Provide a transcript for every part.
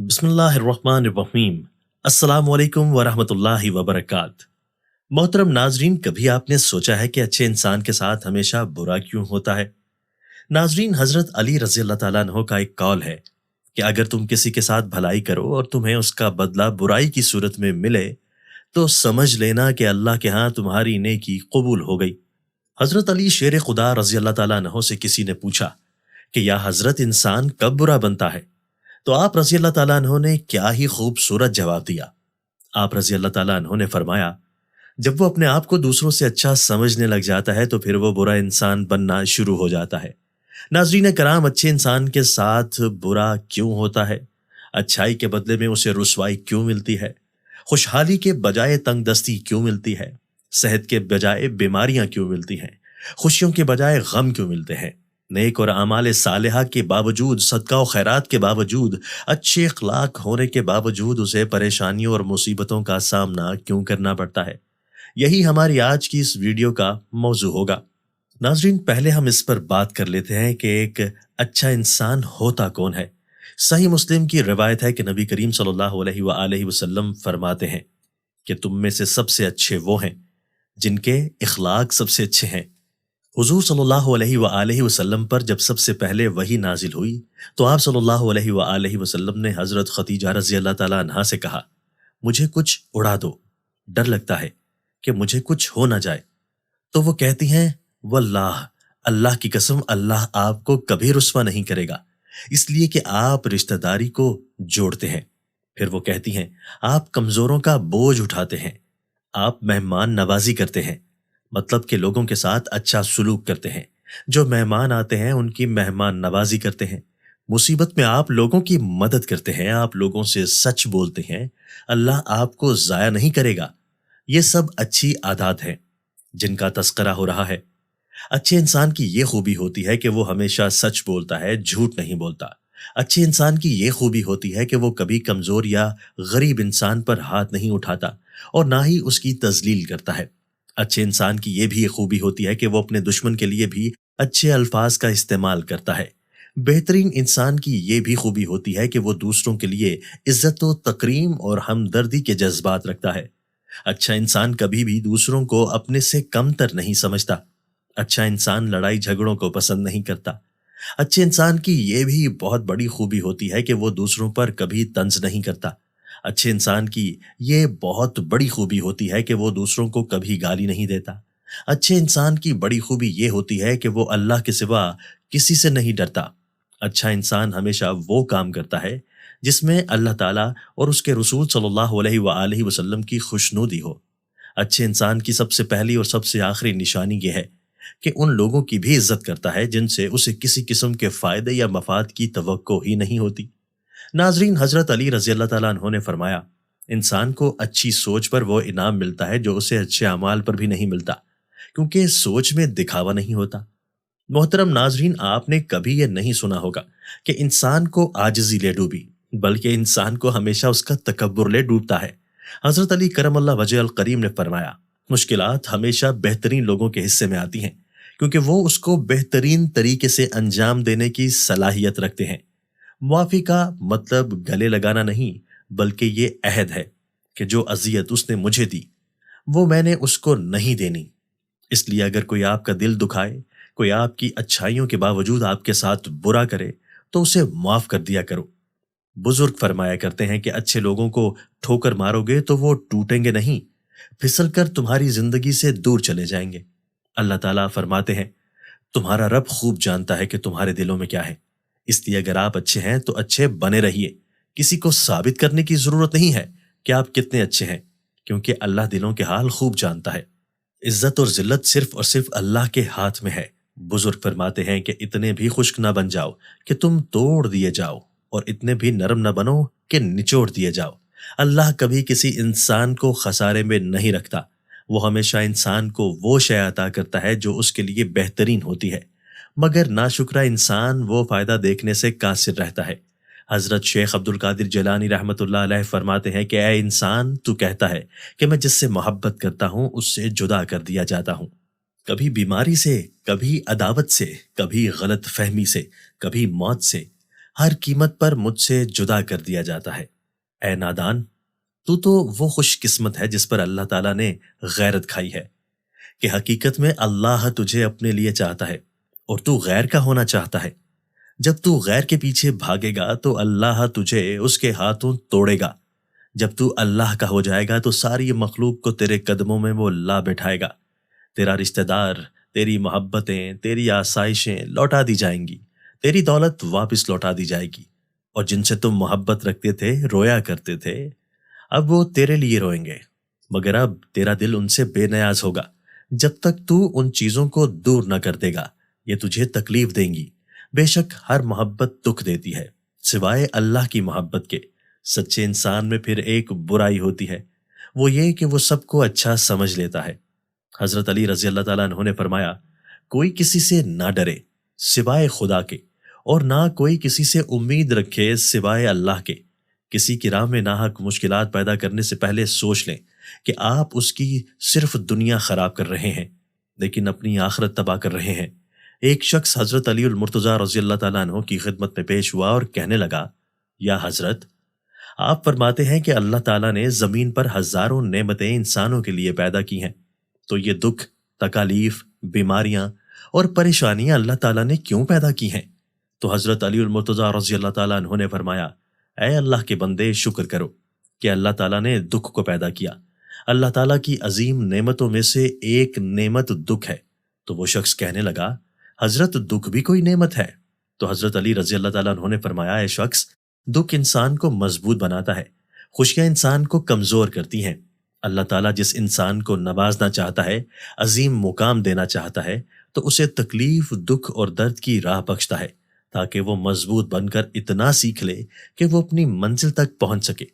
بسم اللہ الرحمن الرحیم۔ السلام علیکم ورحمۃ اللہ وبرکاتہ۔ محترم ناظرین، کبھی آپ نے سوچا ہے کہ اچھے انسان کے ساتھ ہمیشہ برا کیوں ہوتا ہے؟ ناظرین، حضرت علی رضی اللہ تعالیٰ عنہ کا ایک قول ہے کہ اگر تم کسی کے ساتھ بھلائی کرو اور تمہیں اس کا بدلہ برائی کی صورت میں ملے تو سمجھ لینا کہ اللہ کے ہاں تمہاری نیکی قبول ہو گئی۔ حضرت علی شیر خدا رضی اللہ تعالیٰ عنہ سے کسی نے پوچھا کہ یا حضرت، انسان کب برا بنتا ہے؟ تو آپ رضی اللہ تعالیٰ عنہ نے کیا ہی خوبصورت جواب دیا۔ آپ رضی اللہ تعالیٰ عنہ نے فرمایا، جب وہ اپنے آپ کو دوسروں سے اچھا سمجھنے لگ جاتا ہے تو پھر وہ برا انسان بننا شروع ہو جاتا ہے۔ ناظرین کرام، اچھے انسان کے ساتھ برا کیوں ہوتا ہے؟ اچھائی کے بدلے میں اسے رسوائی کیوں ملتی ہے؟ خوشحالی کے بجائے تنگ دستی کیوں ملتی ہے؟ صحت کے بجائے بیماریاں کیوں ملتی ہیں؟ خوشیوں کے بجائے غم کیوں ملتے ہیں؟ نیک اور اعمال صالحہ کے باوجود، صدقہ و خیرات کے باوجود، اچھے اخلاق ہونے کے باوجود اسے پریشانیوں اور مصیبتوں کا سامنا کیوں کرنا پڑتا ہے؟ یہی ہماری آج کی اس ویڈیو کا موضوع ہوگا۔ ناظرین، پہلے ہم اس پر بات کر لیتے ہیں کہ ایک اچھا انسان ہوتا کون ہے۔ صحیح مسلم کی روایت ہے کہ نبی کریم صلی اللہ علیہ وآلہ وسلم فرماتے ہیں کہ تم میں سے سب سے اچھے وہ ہیں جن کے اخلاق سب سے اچھے ہیں۔ حضور صلی اللہ علیہ وآلہ وسلم پر جب سب سے پہلے وحی نازل ہوئی تو آپ صلی اللہ علیہ وآلہ وسلم نے حضرت خدیجہ رضی اللہ تعالیٰ عنہا سے کہا، مجھے کچھ اڑا دو، ڈر لگتا ہے کہ مجھے کچھ ہو نہ جائے۔ تو وہ کہتی ہیں، واللہ، اللہ کی قسم، اللہ آپ کو کبھی رسوا نہیں کرے گا، اس لیے کہ آپ رشتہ داری کو جوڑتے ہیں۔ پھر وہ کہتی ہیں، آپ کمزوروں کا بوجھ اٹھاتے ہیں، آپ مہمان نوازی کرتے ہیں، مطلب کہ لوگوں کے ساتھ اچھا سلوک کرتے ہیں، جو مہمان آتے ہیں ان کی مہمان نوازی کرتے ہیں، مصیبت میں آپ لوگوں کی مدد کرتے ہیں، آپ لوگوں سے سچ بولتے ہیں، اللہ آپ کو ضائع نہیں کرے گا۔ یہ سب اچھی عادات ہیں جن کا تذکرہ ہو رہا ہے۔ اچھے انسان کی یہ خوبی ہوتی ہے کہ وہ ہمیشہ سچ بولتا ہے، جھوٹ نہیں بولتا۔ اچھے انسان کی یہ خوبی ہوتی ہے کہ وہ کبھی کمزور یا غریب انسان پر ہاتھ نہیں اٹھاتا اور نہ ہی اس کی تذلیل کرتا ہے۔ اچھے انسان کی یہ بھی خوبی ہوتی ہے کہ وہ اپنے دشمن کے لیے بھی اچھے الفاظ کا استعمال کرتا ہے۔ بہترین انسان کی یہ بھی خوبی ہوتی ہے کہ وہ دوسروں کے لیے عزت و تکریم اور ہمدردی کے جذبات رکھتا ہے۔ اچھا انسان کبھی بھی دوسروں کو اپنے سے کم تر نہیں سمجھتا۔ اچھا انسان لڑائی جھگڑوں کو پسند نہیں کرتا۔ اچھے انسان کی یہ بھی بہت بڑی خوبی ہوتی ہے کہ وہ دوسروں پر کبھی طنز نہیں کرتا۔ اچھے انسان کی یہ بہت بڑی خوبی ہوتی ہے کہ وہ دوسروں کو کبھی گالی نہیں دیتا۔ اچھے انسان کی بڑی خوبی یہ ہوتی ہے کہ وہ اللہ کے سوا کسی سے نہیں ڈرتا۔ اچھا انسان ہمیشہ وہ کام کرتا ہے جس میں اللہ تعالیٰ اور اس کے رسول صلی اللہ علیہ وآلہ وسلم کی خوشنودی ہو۔ اچھے انسان کی سب سے پہلی اور سب سے آخری نشانی یہ ہے کہ ان لوگوں کی بھی عزت کرتا ہے جن سے اسے کسی قسم کے فائدے یا مفاد کی توقع ہی نہیں ہوتی۔ ناظرین، حضرت علی رضی اللہ تعالیٰ عنہ نے فرمایا، انسان کو اچھی سوچ پر وہ انعام ملتا ہے جو اسے اچھے اعمال پر بھی نہیں ملتا، کیونکہ سوچ میں دکھاوا نہیں ہوتا۔ محترم ناظرین، آپ نے کبھی یہ نہیں سنا ہوگا کہ انسان کو عاجزی لے ڈوبی، بلکہ انسان کو ہمیشہ اس کا تکبر لے ڈوبتا ہے۔ حضرت علی کرم اللہ وجہ الکریم نے فرمایا، مشکلات ہمیشہ بہترین لوگوں کے حصے میں آتی ہیں کیونکہ وہ اس کو بہترین طریقے سے انجام دینے کی صلاحیت رکھتے ہیں۔ معافی کا مطلب گلے لگانا نہیں، بلکہ یہ عہد ہے کہ جو اذیت اس نے مجھے دی وہ میں نے اس کو نہیں دینی۔ اس لیے اگر کوئی آپ کا دل دکھائے، کوئی آپ کی اچھائیوں کے باوجود آپ کے ساتھ برا کرے تو اسے معاف کر دیا کرو۔ بزرگ فرمایا کرتے ہیں کہ اچھے لوگوں کو ٹھوکر مارو گے تو وہ ٹوٹیں گے نہیں، پھسل کر تمہاری زندگی سے دور چلے جائیں گے۔ اللہ تعالیٰ فرماتے ہیں، تمہارا رب خوب جانتا ہے کہ تمہارے دلوں میں کیا ہے، اس لیے اگر آپ اچھے ہیں تو اچھے بنے رہیے۔ کسی کو ثابت کرنے کی ضرورت نہیں ہے کہ آپ کتنے اچھے ہیں، کیونکہ اللہ دلوں کے حال خوب جانتا ہے۔ عزت اور ذلت صرف اور صرف اللہ کے ہاتھ میں ہے۔ بزرگ فرماتے ہیں کہ اتنے بھی خشک نہ بن جاؤ کہ تم توڑ دیے جاؤ، اور اتنے بھی نرم نہ بنو کہ نچوڑ دیے جاؤ۔ اللہ کبھی کسی انسان کو خسارے میں نہیں رکھتا، وہ ہمیشہ انسان کو وہ شے عطا کرتا ہے جو اس کے لیے بہترین ہوتی ہے، مگر ناشکرا انسان وہ فائدہ دیکھنے سے قاصر رہتا ہے۔ حضرت شیخ عبد القادر جیلانی رحمۃ اللہ علیہ فرماتے ہیں کہ اے انسان، تو کہتا ہے کہ میں جس سے محبت کرتا ہوں اس سے جدا کر دیا جاتا ہوں، کبھی بیماری سے، کبھی عداوت سے، کبھی غلط فہمی سے، کبھی موت سے۔ ہر قیمت پر مجھ سے جدا کر دیا جاتا ہے۔ اے نادان، تو وہ خوش قسمت ہے جس پر اللہ تعالیٰ نے غیرت کھائی ہے کہ حقیقت میں اللہ تجھے اپنے لیے چاہتا ہے اور تو غیر کا ہونا چاہتا ہے۔ جب تو غیر کے پیچھے بھاگے گا تو اللہ تجھے اس کے ہاتھوں توڑے گا۔ جب تو اللہ کا ہو جائے گا تو ساری مخلوق کو تیرے قدموں میں وہ لا بٹھائے گا۔ تیرا رشتہ دار، تیری محبتیں، تیری آسائشیں لوٹا دی جائیں گی، تیری دولت واپس لوٹا دی جائے گی، اور جن سے تم محبت رکھتے تھے، رویا کرتے تھے، اب وہ تیرے لیے روئیں گے، مگر اب تیرا دل ان سے بے نیاز ہوگا۔ جب تک تو ان چیزوں کو دور نہ کر دے گا، یہ تجھے تکلیف دیں گی۔ بے شک ہر محبت دکھ دیتی ہے سوائے اللہ کی محبت کے۔ سچے انسان میں پھر ایک برائی ہوتی ہے، وہ یہ کہ وہ سب کو اچھا سمجھ لیتا ہے۔ حضرت علی رضی اللہ تعالیٰ عنہ نے فرمایا، کوئی کسی سے نہ ڈرے سوائے خدا کے، اور نہ کوئی کسی سے امید رکھے سوائے اللہ کے۔ کسی کی راہ میں ناحق مشکلات پیدا کرنے سے پہلے سوچ لیں کہ آپ اس کی صرف دنیا خراب کر رہے ہیں لیکن اپنی آخرت تباہ کر رہے ہیں۔ ایک شخص حضرت علی المرتضیٰ رضی اللہ تعالیٰ عنہ کی خدمت میں پیش ہوا اور کہنے لگا، یا حضرت، آپ فرماتے ہیں کہ اللہ تعالیٰ نے زمین پر ہزاروں نعمتیں انسانوں کے لیے پیدا کی ہیں، تو یہ دکھ، تکالیف، بیماریاں اور پریشانیاں اللہ تعالیٰ نے کیوں پیدا کی ہیں؟ تو حضرت علی المرتضیٰ رضی اللہ تعالیٰ عنہ نے فرمایا، اے اللہ کے بندے، شکر کرو کہ اللہ تعالیٰ نے دکھ کو پیدا کیا۔ اللہ تعالیٰ کی عظیم نعمتوں میں سے ایک نعمت دکھ ہے۔ تو وہ شخص کہنے لگا، حضرت، دکھ بھی کوئی نعمت ہے؟ تو حضرت علی رضی اللہ تعالیٰ عنہ نے فرمایا، اے شخص، دکھ انسان کو مضبوط بناتا ہے، خوشیاں انسان کو کمزور کرتی ہیں۔ اللہ تعالیٰ جس انسان کو نوازنا چاہتا ہے، عظیم مقام دینا چاہتا ہے، تو اسے تکلیف، دکھ اور درد کی راہ بخشتا ہے تاکہ وہ مضبوط بن کر اتنا سیکھ لے کہ وہ اپنی منزل تک پہنچ سکے۔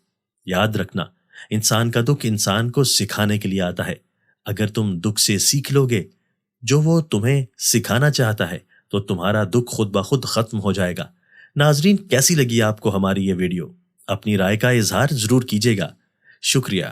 یاد رکھنا، انسان کا دکھ انسان کو سکھانے کے لیے آتا ہے۔ اگر تم دکھ سے سیکھ لو گے جو وہ تمہیں سکھانا چاہتا ہے تو تمہارا دکھ خود بخود ختم ہو جائے گا۔ ناظرین، کیسی لگی آپ کو ہماری یہ ویڈیو؟ اپنی رائے کا اظہار ضرور کیجیے گا۔ شکریہ۔